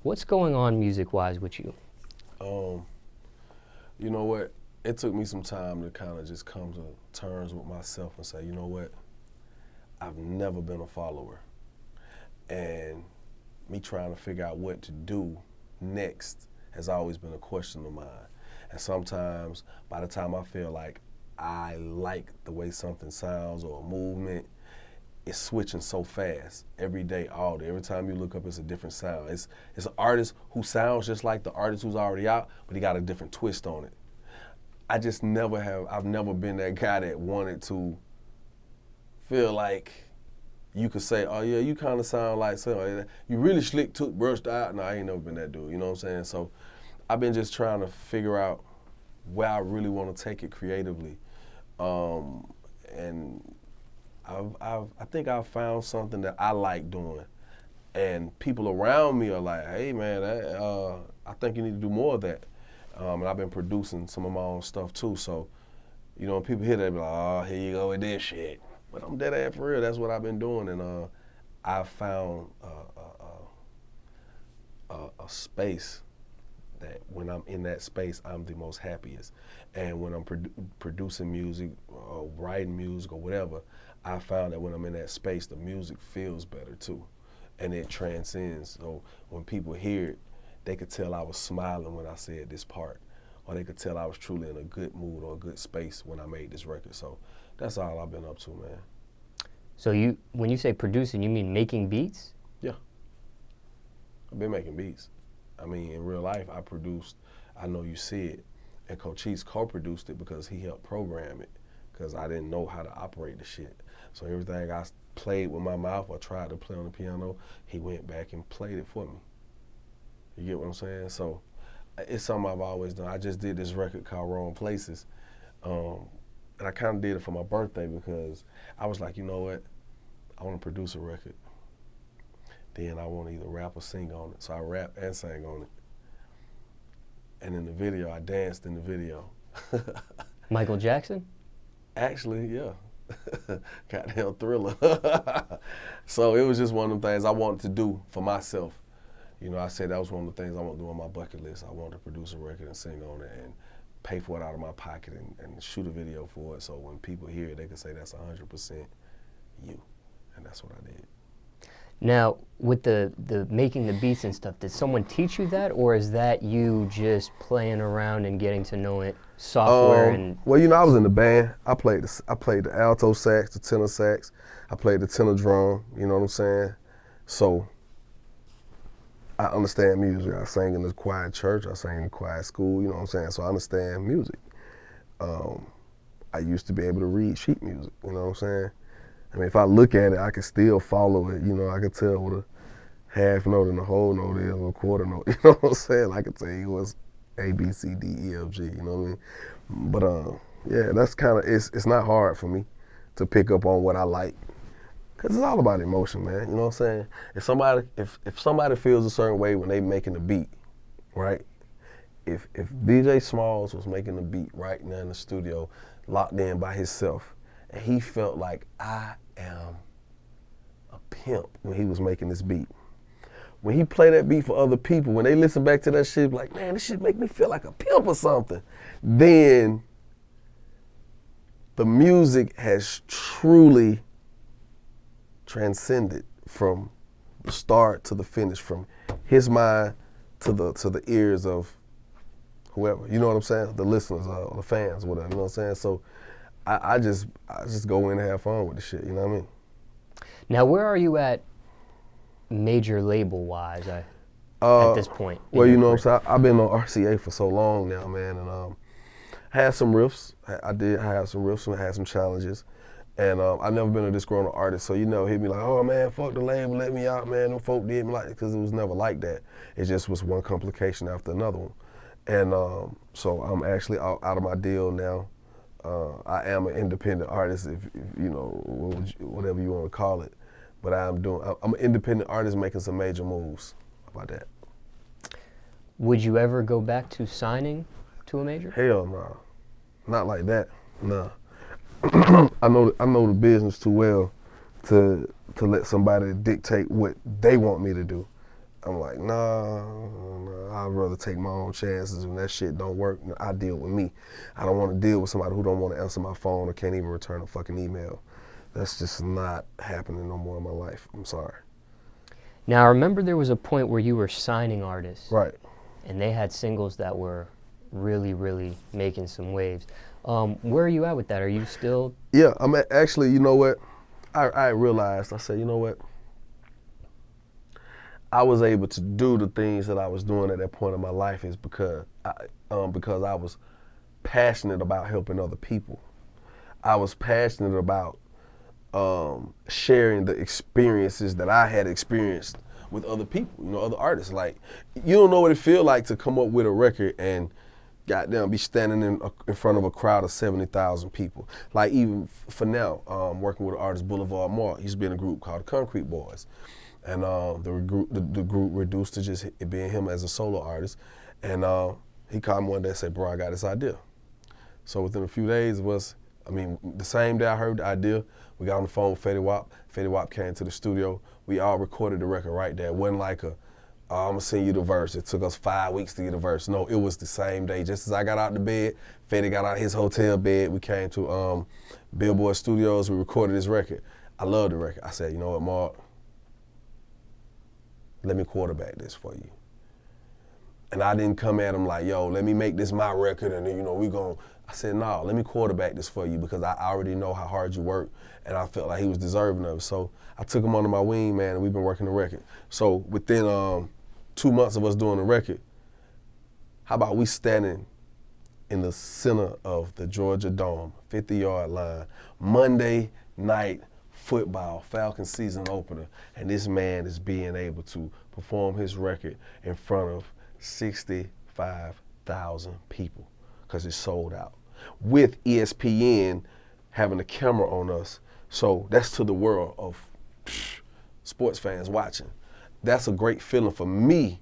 What's going on music-wise with you? You know what? It took me some time to kind of just come to terms with myself and say, you know what? I've never been a follower. And me trying to figure out what to do next has always been a question of mine. And sometimes by the time I feel like I like the way something sounds or a movement, it's switching so fast every day, all day. Every time you look up, it's a different sound. It's an artist who sounds just like the artist who's already out, but he got a different twist on it. I've never been that guy that wanted to feel like you could say, oh yeah, you kind of sound like something. You really slick, brushed out. No, I ain't never been that dude, you know what I'm saying? So I've been just trying to figure out where I really want to take it creatively. And I think I've found something that I like doing. And people around me are like, hey man, I think you need to do more of that. And I've been producing some of my own stuff too. So, you know, when people hear that, they be like, oh, here you go with this shit. But I'm dead ass for real. That's what I've been doing. And I've found a space that when I'm in that space, I'm the most happiest. And when I'm producing music or writing music or whatever, I found that when I'm in that space, the music feels better too. And it transcends. So when people hear it, they could tell I was smiling when I said this part, or they could tell I was truly in a good mood or a good space when I made this record. So that's all I've been up to, man. So when you say producing, you mean making beats? Yeah. I've been making beats. I mean, in real life, I produced I Know You See It, and Cochise co-produced it because he helped program it, because I didn't know how to operate the shit. So everything I played with my mouth or tried to play on the piano, he went back and played it for me. You get what I'm saying? So it's something I've always done. I just did this record called Wrong Places. And I kind of did it for my birthday because I was like, you know what? I want to produce a record. Then I want to either rap or sing on it. So I rapped and sang on it. And in the video, I danced in the video. Michael Jackson? Actually, yeah. Goddamn Thriller. So it was just one of them things I wanted to do for myself. You know, I said that was one of the things I want to do on my bucket list. I wanted to produce a record and sing on it and pay for it out of my pocket and shoot a video for it, so when people hear it, they can say that's 100% you. And that's what I did. Now, with the making the beats and stuff, did someone teach you that, or is that you just playing around and getting to know it, software and? Well, you know, I was in the band. I played the alto sax, the tenor sax. I played the tenor drum. You know what I'm saying? So I understand music. I sang in the choir church. I sang in the choir school. You know what I'm saying? So I understand music. I used to be able to read sheet music. You know what I'm saying? I mean, if I look at it, I can still follow it. You know, I can tell what a half note and a whole note is, or a quarter note. You know what I'm saying? I can tell you what's A, B, C, D, E, F, G. You know what I mean? But yeah, that's kind of it's not hard for me to pick up on what I like, cause it's all about emotion, man. You know what I'm saying? If somebody feels a certain way when they making a beat, right? If DJ Smallz was making a beat right now in the studio, locked in by himself, and he felt like I am a pimp when he was making this beat. When he play that beat for other people, when they listen back to that shit, like, man, this shit make me feel like a pimp or something. Then the music has truly transcended from the start to the finish, from his mind to the ears of whoever. You know what I'm saying? The listeners or the fans, whatever. You know what I'm saying? So I just go in and have fun with the shit. You know what I mean? Now, where are you at major label-wise at this point? Well, you know what I'm saying? I've been on RCA for so long now, man, and had some riffs. I had some riffs and had some challenges. And I've never been a disgruntled artist, so you know, he'd be like, oh man, fuck the label, let me out, man. Them folk did me like, because it was never like that. It just was one complication after another one. And so I'm actually out of my deal now. I am an independent artist, if you know, whatever you want to call it. But I'm an independent artist making some major moves. How about that? Would you ever go back to signing to a major? Hell no, not like that, no. I know the business too well to let somebody dictate what they want me to do. I'm like, nah, I'd rather take my own chances. When that shit don't work, I deal with me. I don't want to deal with somebody who don't want to answer my phone or can't even return a fucking email. That's just not happening no more in my life. I'm sorry. Now, I remember there was a point where you were signing artists. Right. And they had singles that were really, really making some waves. Where are you at with that? Are you still? Yeah, I'm actually, you know what? I realized, I said, you know what? I was able to do the things that I was doing at that point in my life is because I was passionate about helping other people. I was passionate about sharing the experiences that I had experienced with other people, you know, other artists. Like, you don't know what it feels like to come up with a record and goddamn be standing in front of a crowd of 70,000 people. Like, even for now, working with an artist, Boulevard Mark, he used to be in a group called the Concrete Boys. And the group reduced to just it being him as a solo artist. And he called me one day and said, bro, I got this idea. So within a few days of us, the same day I heard the idea, we got on the phone with Fetty Wap. Fetty Wap came to the studio. We all recorded the record right there. It wasn't like I'm gonna send you the verse. It took us 5 weeks to get a verse. No, it was the same day. Just as I got out the bed, Fetty got out his hotel bed. We came to Billboard Studios. We recorded this record. I love the record. I said, you know what, Mark? Let me quarterback this for you. And I didn't come at him like, yo, let me make this my record and then, you know, I said, no, let me quarterback this for you because I already know how hard you work and I felt like he was deserving of it. So I took him under my wing, man, and we've been working the record. So within 2 months of us doing the record, how about we standing in the center of the Georgia Dome, 50-yard line, Monday night football, Falcons season opener, and this man is being able to perform his record in front of 65,000 people because it's sold out. With ESPN having a camera on us, so that's to the world of sports fans watching. That's a great feeling for me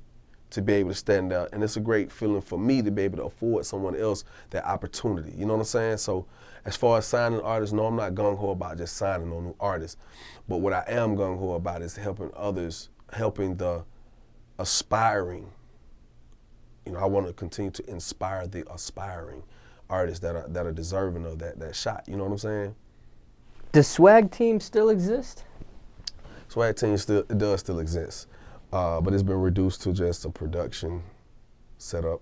to be able to stand out, and it's a great feeling for me to be able to afford someone else that opportunity. You know what I'm saying? So as far as signing artists, no, I'm not gung-ho about just signing on new artists, but what I am gung-ho about is helping others, helping the aspiring. You know, I want to continue to inspire the aspiring artists that are deserving of that shot. You know what I'm saying? Does Swagg Team still exist? Swagg Team does still exist, but it's been reduced to just a production setup.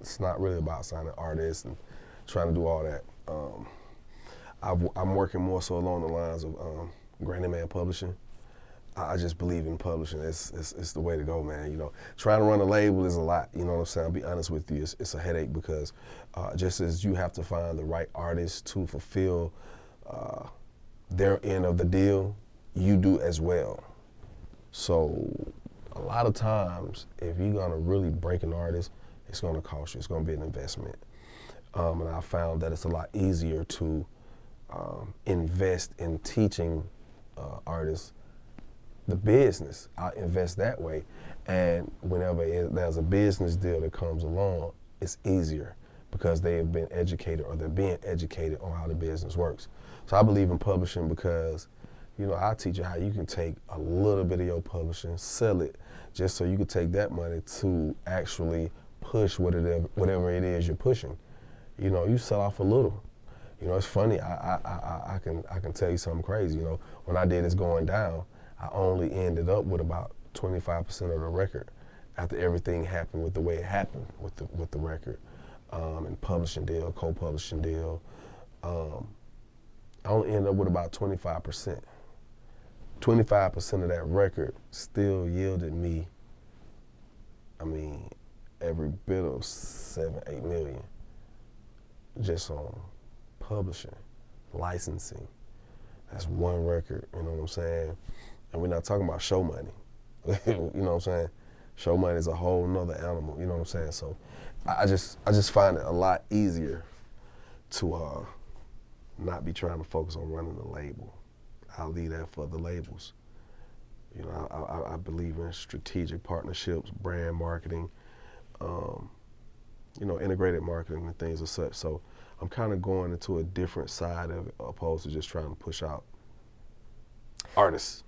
It's not really about signing artists and trying to do all that. I'm working more so along the lines of Granny Man Publishing. I just believe in publishing. It's the way to go, man. You know, trying to run a label is a lot. You know what I'm saying? I'll be honest with you, it's a headache because just as you have to find the right artist to fulfill their end of the deal, you do as well. So a lot of times, if you're gonna really break an artist, it's gonna cost you. It's gonna be an investment. And I found that it's a lot easier to invest in teaching artists the business. I invest that way, and whenever there's a business deal that comes along, it's easier because they have been educated or they're being educated on how the business works. So I believe in publishing because, you know, I teach you how you can take a little bit of your publishing, sell it, just so you can take that money to actually push whatever it is you're pushing. You know, you sell off a little. You know, it's funny. I can tell you something crazy. You know, when I did It's Going Down, I only ended up with about 25% of the record after everything happened with the way it happened with the record, and publishing deal, co-publishing deal. I only ended up with about 25%. 25% of that record still yielded me, every bit of 7-8 million just on publishing, licensing. That's one record, you know what I'm saying? And we're not talking about show money. You know what I'm saying? Show money is a whole nother animal, you know what I'm saying? So I just find it a lot easier to not be trying to focus on running the label. I'll leave that for the labels. You know, I believe in strategic partnerships, brand marketing, you know, integrated marketing and things of such. So I'm kind of going into a different side of it opposed to just trying to push out artists.